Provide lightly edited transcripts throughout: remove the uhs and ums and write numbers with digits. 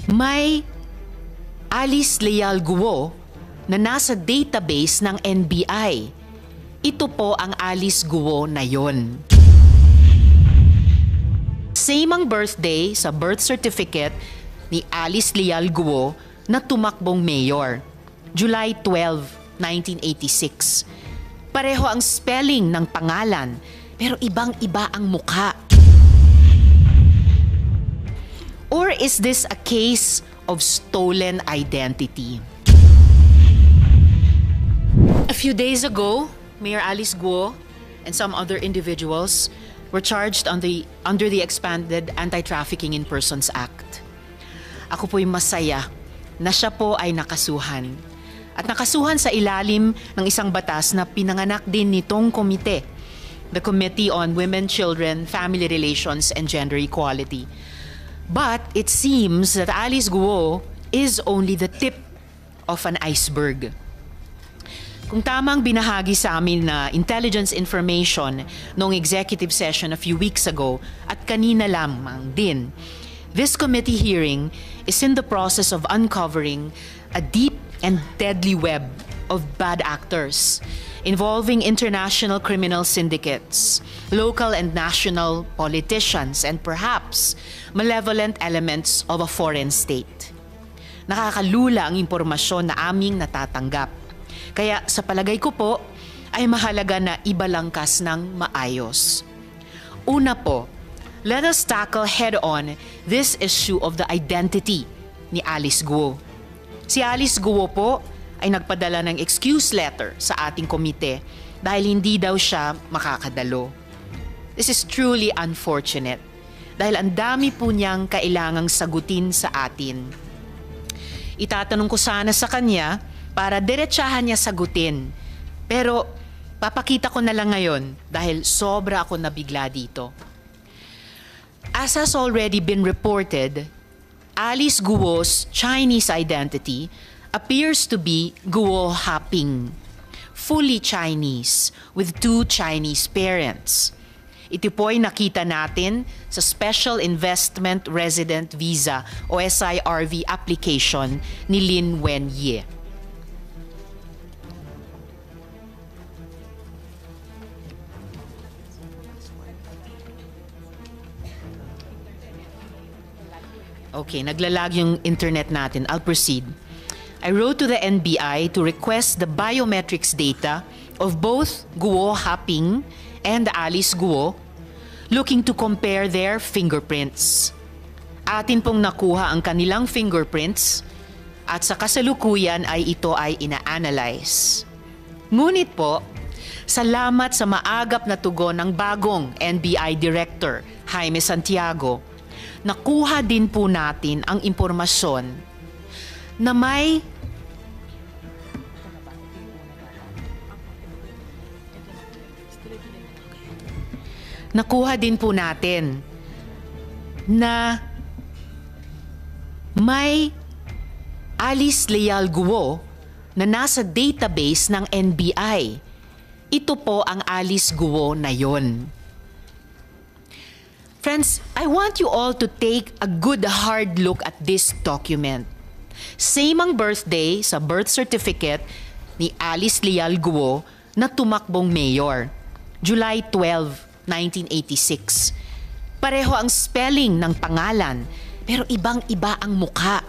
May Alice Leal Guo na nasa database ng NBI. Ito po ang Alice Guo na yon. Same ang birthday sa birth certificate ni Alice Leal Guo na tumakbong mayor, July 12, 1986. Pareho ang spelling ng pangalan, pero ibang-iba ang mukha. Or is this a case of stolen identity? A few days ago, Mayor Alice Guo and some other individuals were charged under the expanded Anti-Trafficking in Persons Act. Ako po'y masaya na siya po ay nakasuhan. At nakasuhan sa ilalim ng isang batas na pinanganak din nitong komite, the Committee on Women, Children, Family Relations, and Gender Equality. But it seems that Alice Guo is only the tip of an iceberg. Kung tamang binahagi sa amin na intelligence information noong executive session a few weeks ago at kanina lamang din, this committee hearing is in the process of uncovering a deep and deadly web of bad actors involving international criminal syndicates, local and national politicians, and perhaps malevolent elements of a foreign state. Nakakalula ang impormasyon na aming natatanggap. Kaya sa palagay ko po ay mahalaga na ibalangkas ng maayos. Una po, let us tackle head-on this issue of the identity ni Alice Guo. Si Alice Guo po ay nagpadala ng excuse letter sa ating komite dahil hindi daw siya makakadalo. This is truly unfortunate dahil ang dami po niyang kailangang sagutin sa atin. Itatanong ko sana sa kanya para diretsahan niya sagutin. Pero papakita ko na lang ngayon dahil sobra ako nabigla dito. As has already been reported, Alice Guo's Chinese identity appears to be Guo Haping, fully Chinese with 2 Chinese parents. Ito po'y nakita natin sa Special Investment Resident Visa o SIRV application ni Lin Wenye. Okay, naglalag yung internet natin. I'll proceed. I wrote to the NBI to request the biometrics data of both Guo Haping and Alice Guo, looking to compare their fingerprints. Atin pong nakuha ang kanilang fingerprints at sa kasalukuyan ay ito ay ina-analyze. Ngunit po, salamat sa maagap na tugon ng bagong NBI Director, Jaime Santiago, nakuha din po natin ang impormasyon na may Alice Leal Guo na nasa database ng NBI. Ito po ang Alice Guo na yon. Friends, I want you all to take a good hard look at this document. Same ang birthday sa birth certificate ni Alice Leal Guo na tumakbong mayor, July 12, 1986. Pareho ang spelling ng pangalan, pero ibang-iba ang mukha.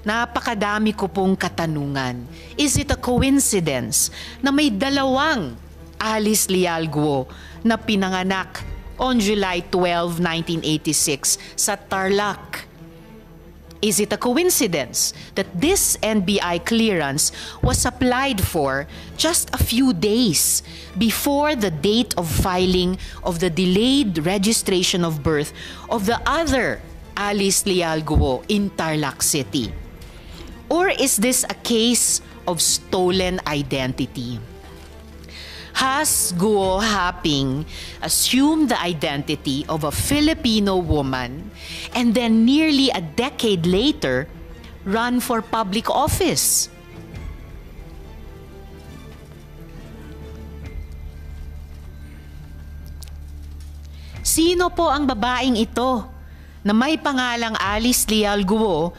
Napakadami ko pong katanungan. Is it a coincidence na may dalawang Alice Leal Guo na pinanganak on July 12, 1986 sa Tarlac? Is it a coincidence that this NBI clearance was applied for just a few days before the date of filing of the delayed registration of birth of the other Alice Leal Guo in Tarlac City? Or is this a case of stolen identity? Has Guo Haping assumed the identity of a Filipino woman and then nearly a decade later run for public office? Sino po ang babaeng ito na may pangalang Alice Leal Guo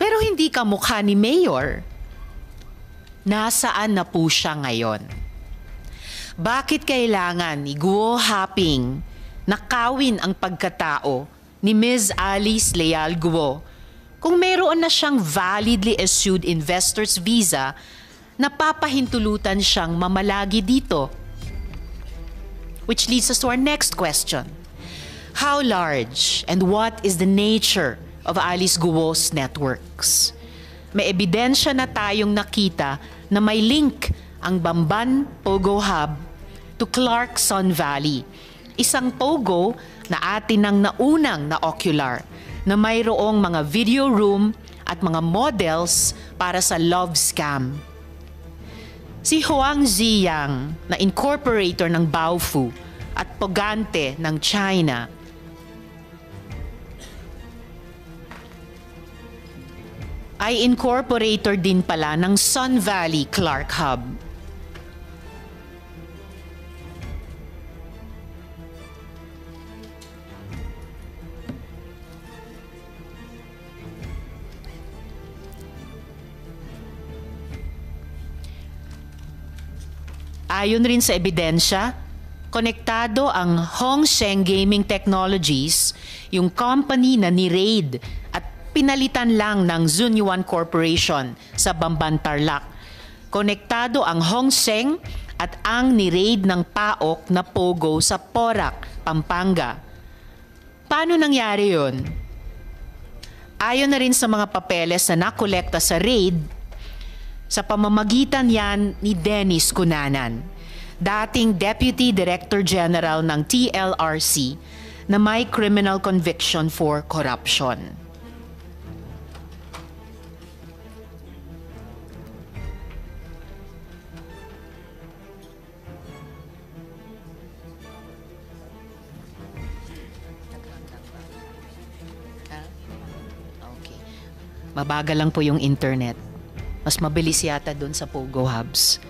pero hindi kamukha ni Mayor. Nasaan na po siya ngayon? Bakit kailangan ni Guo Haping nakawin ang pagkatao ni Ms. Alice Leal Guo kung mayroon na siyang validly issued investor's visa na papahintulutan siyang mamalagi dito? Which leads us to our next question. How large and what is the nature of Alice Guo's networks? May ebidensya na tayong nakita na may link ang Bamban Pogo Hub to Clarkson Valley, isang pogo na atin ang naunang na ocular na mayroong mga video room at mga models para sa love scam. Si Huang Ziyang na incorporator ng Baofu at Pogante ng China ay incorporator din pala ng Sun Valley Clark Hub. Ayon rin sa ebidensya, konektado ang Hongsheng Gaming Technologies, yung company na ni-raid at pinalitan lang ng Zunyuan Corporation sa Bamban Tarlac. Konektado ang Hongsheng at ang ni-raid ng PAOK na Pogo sa Porac, Pampanga. Paano nangyari yun? Ayon na rin sa mga papeles na nakolekta sa raid, sa pamamagitan yan ni Dennis Cunanan, dating Deputy Director General ng TLRC na may criminal conviction for corruption. Okay. Mabagal lang po yung internet. Mas mabilis yata doon sa Pogo Hubs.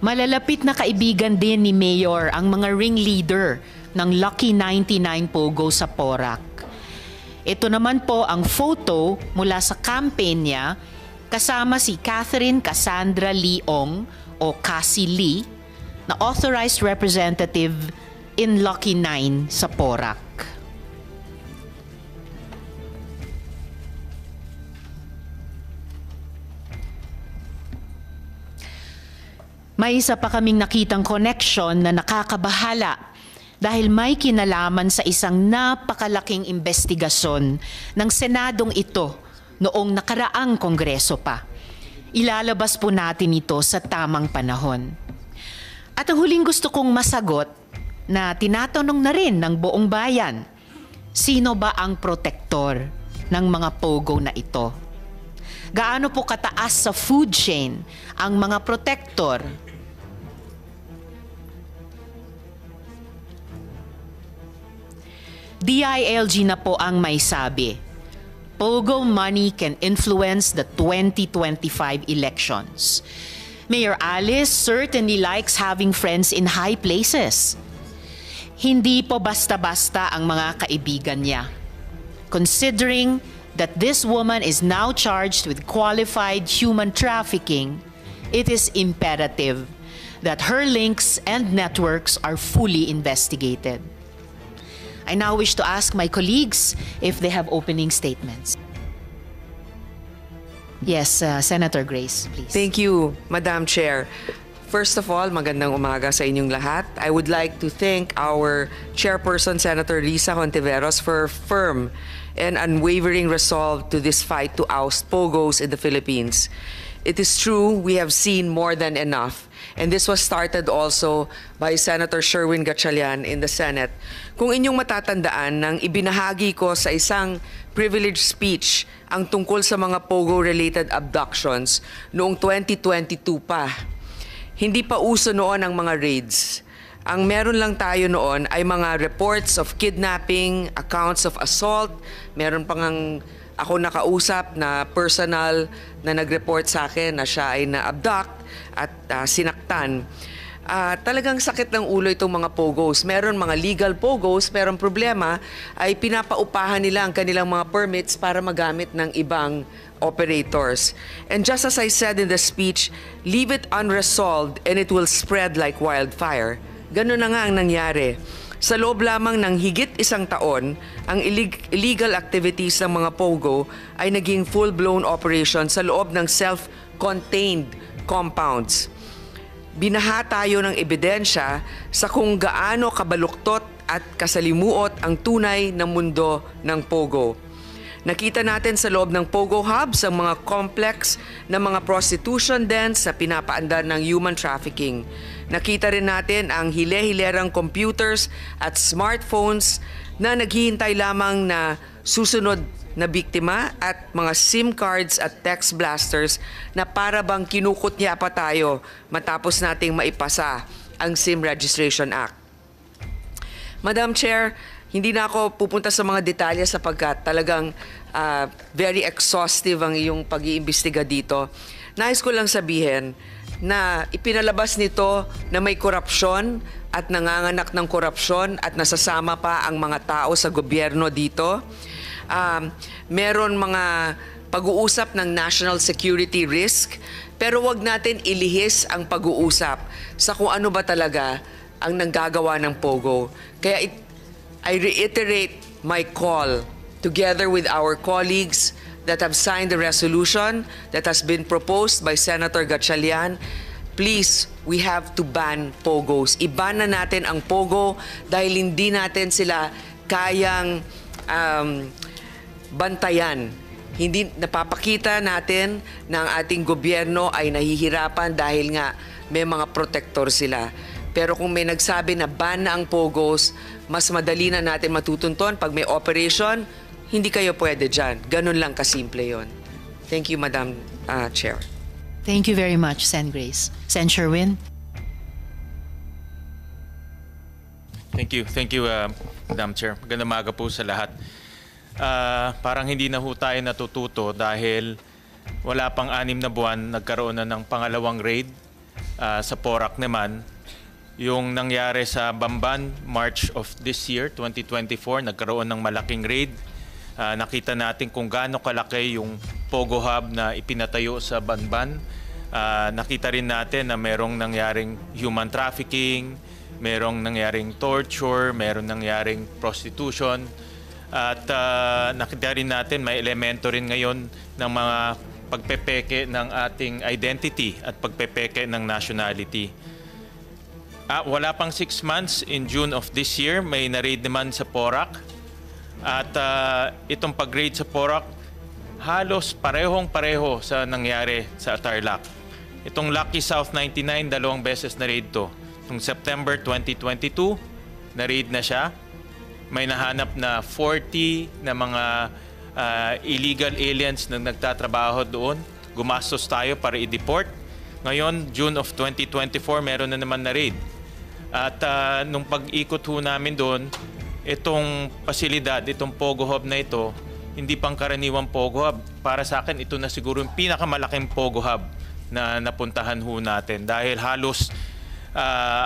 Malalapit na kaibigan din ni Mayor ang mga ringleader ng Lucky 99 Pogo sa Porac. Ito naman po ang photo mula sa campaign niya kasama si Catherine Cassandra Leong o Cassie Lee na authorized representative in Lucky 9 sa Porac. May isa pa kaming nakitang connection na nakakabahala dahil may kinalaman sa isang napakalaking investigasyon ng Senadong ito noong nakaraang Kongreso pa. Ilalabas po natin ito sa tamang panahon. At ang huling gusto kong masagot na tinatanong na rin ng buong bayan, sino ba ang protektor ng mga pogo na ito? Gaano po kataas sa food chain ang mga protektor? DILG na po ang may sabi. Pogo money can influence the 2025 elections. Mayor Alice certainly likes having friends in high places. Hindi po basta-basta ang mga kaibigan niya. Considering that this woman is now charged with qualified human trafficking, it is imperative that her links and networks are fully investigated. I now wish to ask my colleagues if they have opening statements. Yes, Senator Grace, please. Thank you, Madam Chair. First of all, magandang umaga sa inyong lahat. I would like to thank our Chairperson, Senator Risa Hontiveros, for her firm and unwavering resolve to this fight to oust pogos in the Philippines. It is true, we have seen more than enough. And this was started also by Senator Sherwin Gatchalian in the Senate. Kung inyong matatandaan, nang ibinahagi ko sa isang privileged speech ang tungkol sa mga pogo-related abductions noong 2022 pa. Hindi pa uso noon ang mga raids. Ang meron lang tayo noon ay mga reports of kidnapping, accounts of assault, meron pang ako nakausap na personal na nag-report sa akin na siya ay na-abduct at sinaktan. talagang sakit ng ulo itong mga pogos. Meron mga legal pogos, pero ang problema ay pinapaupahan nila ang kanilang mga permits para magamit ng ibang operators. And just as I said in the speech, leave it unresolved and it will spread like wildfire. Ganun na nga ang nangyari. Sa loob lamang ng higit isang taon, ang illegal activities ng mga pogo ay naging full-blown operation sa loob ng self-contained compounds. Binaha tayo ng ebidensya sa kung gaano kabaluktot at kasalimuot ang tunay na mundo ng pogo. Nakita natin sa loob ng pogo hubs ang mga complex na mga prostitution dens na pinapaandar ng human trafficking. Nakita rin natin ang hile-hilerang computers at smartphones na naghihintay lamang na susunod na biktima at mga SIM cards at text blasters na para bang kinukot niya pa tayo matapos nating maipasa ang SIM Registration Act. Madam Chair, hindi na ako pupunta sa mga detalye sapagkat talagang very exhaustive ang iyong pag-iimbestiga dito. Nais ko lang sabihin na ipinalabas nito na may korupsyon at nanganganak ng korupsyon at nasasama pa ang mga tao sa gobyerno dito. Meron mga pag-uusap ng national security risk, pero wag natin ilihis ang pag-uusap sa kung ano ba talaga ang nanggagawa ng pogo. Kaya I reiterate my call together with our colleagues that have signed the resolution that has been proposed by Senator Gatchalian. Please, we have to ban pogos. Iban na natin ang pogo dahil hindi natin sila kayang bantayan. Hindi napapakita natin na ang ating gobyerno ay nahihirapan dahil nga may mga protector sila. Pero kung may nagsabi na ban na ang pogos, mas madali na natin matutunton pag may operation, hindi kayo pwede dyan. Ganun lang kasimple yon. Thank you, Madam Chair. Thank you very much, Sen. Grace. Sen. Sherwin? Thank you, Madam Chair. Magandang umaga po sa lahat. Parang hindi na ho tayo natututo dahil wala pang 6 na buwan, nagkaroon na ng pangalawang raid sa Porac naman. Yung nangyari sa Bamban, March of this year, 2024, nagkaroon ng malaking raid. Nakita natin kung gaano kalaki yung Pogo Hub na ipinatayo sa Bamban. Nakita rin natin na merong nangyaring human trafficking, merong nangyaring torture, merong nangyaring prostitution. At nakita rin natin may elemento rin ngayon ng mga pagpepeke ng ating identity at pagpepeke ng nationality. Wala pang 6 months, in June of this year, may na-raid naman sa Porac. At itong pag-raid sa Porac, halos parehong-pareho sa nangyari sa Tarlac. Itong Lucky South 99, 2 beses na-raid to. Noong September 2022, na-raid na siya. May nahanap na 40 na mga illegal aliens na nagtatrabaho doon. Gumastos tayo para i-deport. Ngayon, June of 2024, meron na naman na-raid. At nung pag-ikot ho namin doon, itong pasilidad, itong Pogo Hub na ito, hindi pang karaniwang Pogo Hub. Para sa akin, ito na siguro yung pinakamalaking Pogo Hub na napuntahan ho natin. Dahil halos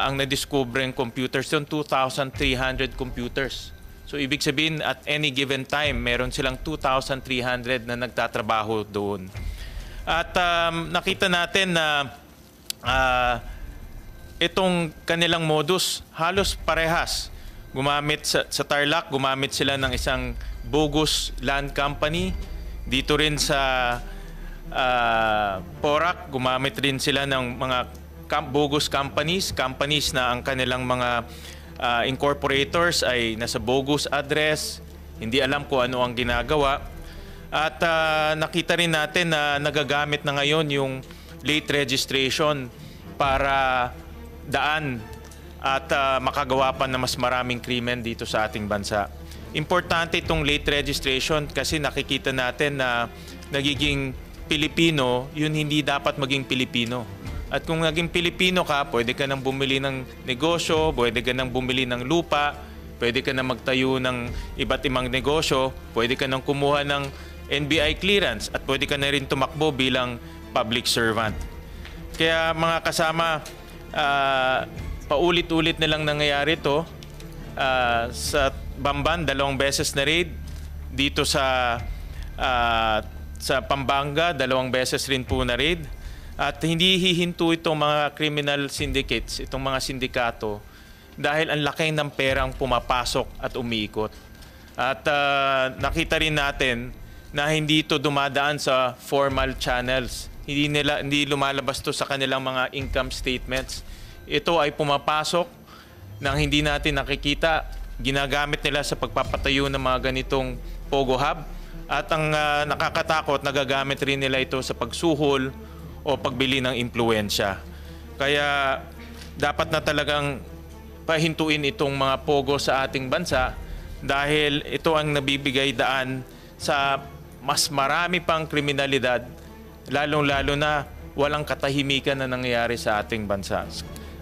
ang nadiskubreng computers yun, 2,300 computers. So ibig sabihin, at any given time, meron silang 2,300 na nagtatrabaho doon. At nakita natin na itong kanilang modus halos parehas. Gumamit sa Tarlac, gumamit sila ng isang bogus land company. Dito rin sa Porac, gumamit rin sila ng mga bogus companies na ang kanilang mga incorporators ay nasa bogus address, hindi alam kung ano ang ginagawa. At nakita rin natin na nagagamit na ngayon yung late registration para daan at makagawa pa na mas maraming krimen dito sa ating bansa. Importante itong late registration kasi nakikita natin na nagiging Pilipino, yun hindi dapat maging Pilipino. At kung naging Pilipino ka, pwede ka nang bumili ng negosyo, pwede ka nang bumili ng lupa, pwede ka nang magtayo ng iba't ibang negosyo, pwede ka nang kumuha ng NBI clearance at pwede ka na rin tumakbo bilang public servant. Kaya mga kasama, paulit-ulit nilang nangyayari ito. Sa Bamban, 2 beses na raid. Dito sa Pampanga, 2 beses rin po na raid. At hindi hihinto itong mga criminal syndicates, itong mga sindikato, dahil ang laki ng perang pumapasok at umiikot. At nakita rin natin na hindi ito dumadaan sa formal channels. Hindi lumalabas to sa kanilang mga income statements. Ito ay pumapasok nang hindi natin nakikita. Ginagamit nila sa pagpapatayo ng mga ganitong Pogo Hub. At ang nakakatakot, nagagamit rin nila ito sa pagsuhol o pagbili ng impluwensya. Kaya dapat na talagang pahintuin itong mga Pogo sa ating bansa dahil ito ang nabibigay daan sa mas marami pang kriminalidad, lalong-lalo na walang katahimikan na nangyayari sa ating bansa.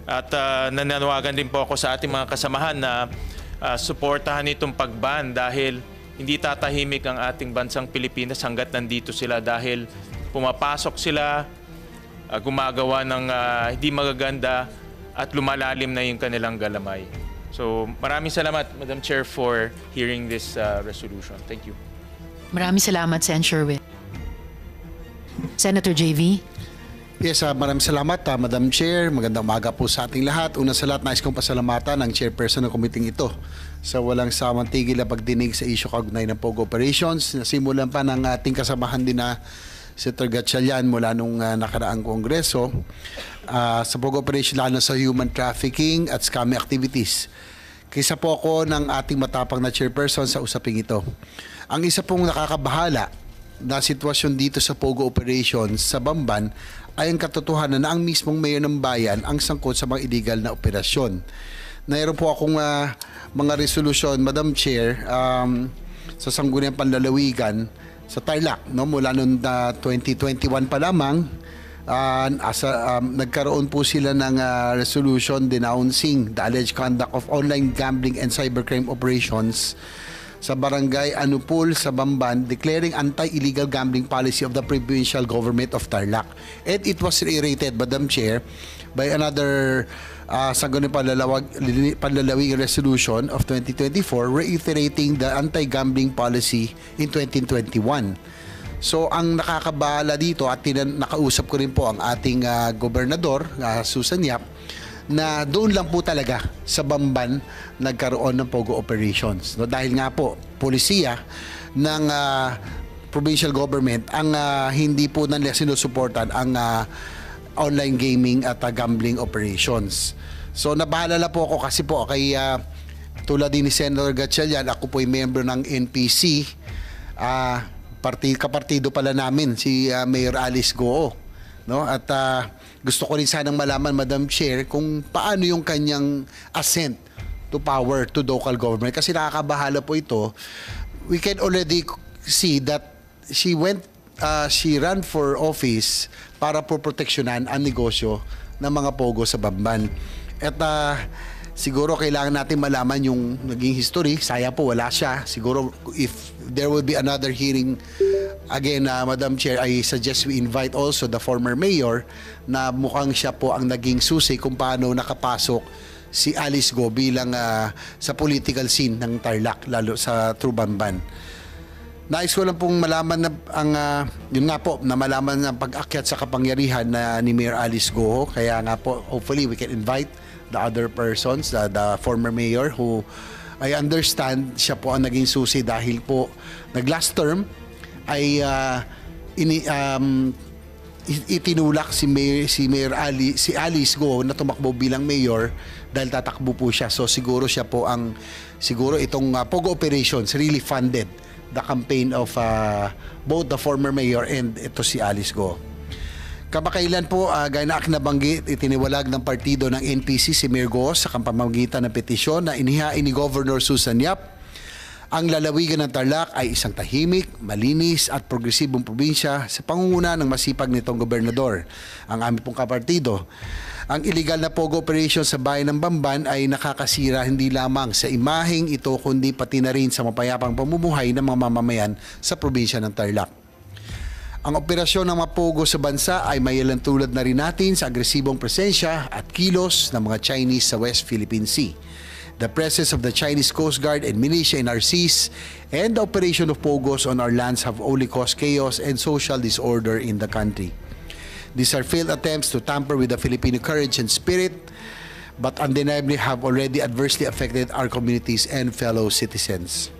At nananawagan din po ako sa ating mga kasamahan na suportahan itong pagban dahil hindi tatahimik ang ating bansang Pilipinas hanggat nandito sila dahil pumapasok sila, gumagawa ng hindi magaganda at lumalalim na yung kanilang galamay. So maraming salamat, Madam Chair, for hearing this resolution. Thank you. Maraming salamat, Sen. Sherwin. Senator JV. Yes, maraming salamat, Madam Chair. Magandang umaga po sa ating lahat. Una sa lahat, nais kong pasalamatan ang chairperson ng committee ito sa walang samang tigil na pagdinig sa issue kaugnay ng Pogo Operations. Nasimulan pa ng ating kasamahan din na Senator Gatchalian mula nung nakaraang kongreso sa Pogo Operation, lalo sa human trafficking at scamming activities. Kaysa po ako ng ating matapang na chairperson sa usaping ito. Ang isa pong nakakabahala na sitwasyon dito sa Pogo Operations sa Bamban ay ang katotohanan na ang mismong mayor ng bayan ang sangkot sa mga illegal na operasyon. Mayroon po akong mga resolution, Madam Chair, sa Sangguniang Panlalawigan sa Tarlac, no? Mula noong 2021 pa lamang, nagkaroon po sila ng resolution denouncing the alleged conduct of online gambling and cybercrime operations sa Barangay Anupul sa Bamban, declaring anti-illegal gambling policy of the provincial government of Tarlac. And it was reiterated, Madam Chair, by another Sangguniang Panlalawigan resolution of 2024 reiterating the anti-gambling policy in 2021. So ang nakakabahala dito at nakausap ko rin po ang ating gobernador, Susan Yap, na doon lang po talaga sa Bamban nagkaroon ng Pogo Operations. No, dahil nga po, polisiya ng provincial government ang hindi po nila sinusuportan ang online gaming at gambling operations. So nabahala po ako kasi po kay tulad din ni Senator Gatchalian, ako po ay member ng NPC. Kapartido pala namin si Mayor Alice Goo. No? At gusto ko rin sanang malaman, Madam Chair, kung paano yung kanyang assent to power to local government. Kasi nakakabahala po ito. We can already see that she ran for office para po proteksyonan ang negosyo ng mga Pogo sa Bamban. At siguro kailangan natin malaman yung naging history. Saya po wala siya. Siguro if there will be another hearing again, Madam Chair, I suggest we invite also the former mayor na mukhang siya po ang naging susi kung paano nakapasok si Alice Goo bilang sa political scene ng Tarlac, lalo sa Bamban. Nais ko lang pong malaman na yun nga po, na malaman ang pag-akyat sa kapangyarihan ni Mayor Alice Goo. Kaya nga po, hopefully we can invite the other persons, the former mayor who I understand siya po ang naging susi dahil po nag-last term ay itinulak si Alice Goo na tumakbo bilang mayor dahil tatakbo po siya. So siguro siya po siguro itong Pogo Operations really funded the campaign of both the former mayor and ito si Alice Goo. Kamakailan po, gaya na aking nabanggit, itiniwalag ng partido ng NPC si Mayor Goo sa pamamagitan ng petisyon na inihain ni Governor Susan Yap. Ang lalawigan ng Tarlac ay isang tahimik, malinis at progresibong probinsya sa pangunguna ng masipag nitong gobernador. Ang aming pong kapartido. Ang illegal na Pogo Operation sa bayan ng Bamban ay nakakasira hindi lamang sa imaheng ito kundi pati na rin sa mapayapang pamumuhay ng mga mamamayan sa probinsya ng Tarlac. Ang operasyon ng mga pogo sa bansa ay mailalantulad na rin natin sa agresibong presensya at kilos ng mga Chinese sa West Philippine Sea. The presence of the Chinese Coast Guard and militia in our seas and the operation of pogos on our lands have only caused chaos and social disorder in the country. These are failed attempts to tamper with the Filipino courage and spirit, but undeniably have already adversely affected our communities and fellow citizens.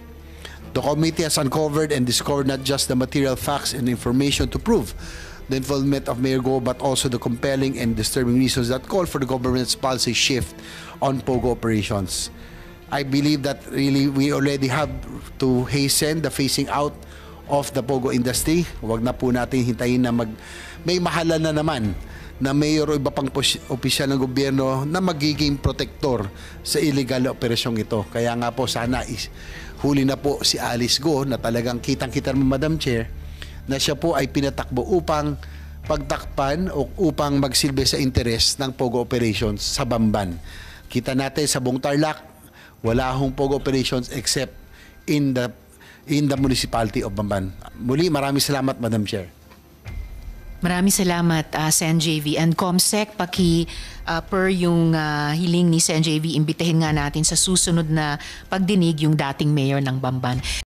The committee has uncovered and discovered not just the material facts and information to prove the involvement of Mayor Go, but also the compelling and disturbing reasons that call for the government's policy shift on POGO operations. I believe that really we already have to hasten the phasing out of the POGO industry. Huwag na po natin hintayin na may mahalan na naman na mayor o iba pang opisyal ng gobyerno na magiging protektor sa illegal na operasyong ito. Kaya nga po sana huli na po si Alice Go na talagang kitang-kita naman, Madam Chair, na siya po ay pinatakbo upang pagtakpan o upang magsilbi sa interes ng POGO operations sa Bamban. Kita natin sa buong Tarlac, wala hong POGO operations except in the municipality of Bamban. Muli, maraming salamat, Madam Chair. Maraming salamat, Sen JV. And Comsec, per yung hiling ni Sen JV, imbitahin nga natin sa susunod na pagdinig yung dating mayor ng Bamban.